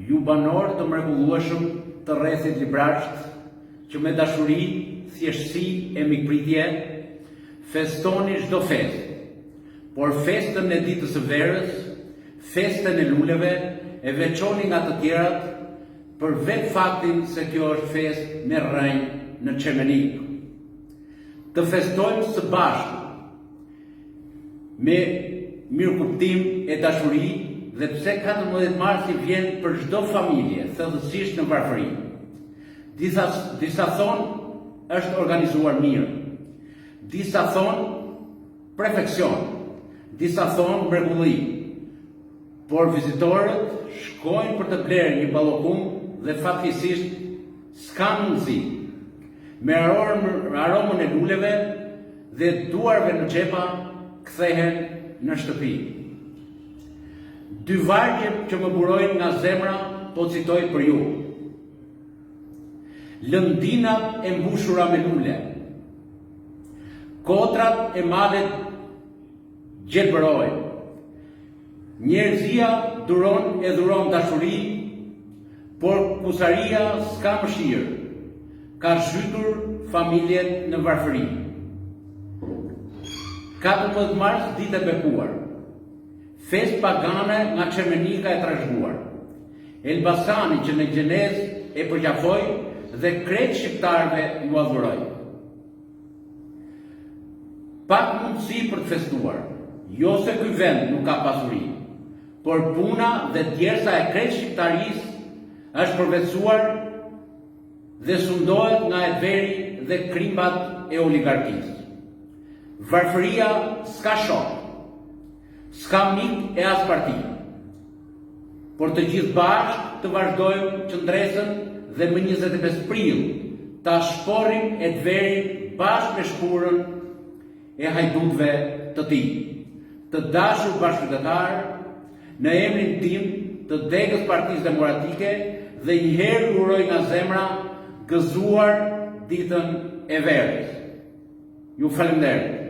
ju banor të mrekullueshëm të rrethit librasht, që me dashuri, thjeshtësi e mikpritje festoni çdo festë, por festën e ditës së verës, festën e luleve, e veçoni nga të tjerat për vetë faktin se kjo është festë me rrënjë në Çemenik. Të festojmë së bashku me mirëkuptim e dashuri, dhe pse 14 marsi vjen për çdo familje, thellësisht në varfëri. Disa thonë është organizuar mirë, disa thonë perfeksion, disa thonë mrekulli, por vizitorët shkojnë për të blerë një ballokun dhe fatkeqësisht s'ka mundësi. Me aromën e luleve dhe duarve në xhepa kthehen në shtëpi. Dy vargje që më burojnë nga zemra po citoj për ju. Lëndinat e mbushura me lule, kotrat e madhe gjelbërojnë, njerëzia duron e dhuron dashuri, por kusaria s'ka mëshirë, ka zhytur familjet në varfëri. 14 mars ditë e bekuar, fest pagane nga Çemenika e trashëguar. Elbasani që në Gjenez e përqafoj dhe krejt shqiptarëve ju adhuroj. Pak mundësi për të festuar, jo se ky vend nuk ka pasuri, por puna dhe djersa e krejt shqiptarisë është përvetësuar dhe sundohet nga e veri dhe krimbat e oligarkisë. Varfëria s'ka shok, s'ka mik e as parti, por të gjithë bashkë të vazhdojmë qëndresën dhe më 25 prill ta shporrim e të veri bashkë me shpurën e hajdutëve të tij. Të dashur bashkëqytetar, në emrin tim të degës Partisë Demokratike dhe njëherë uroj nga zemra gëzuar ditën e verës. Ju falenderoj.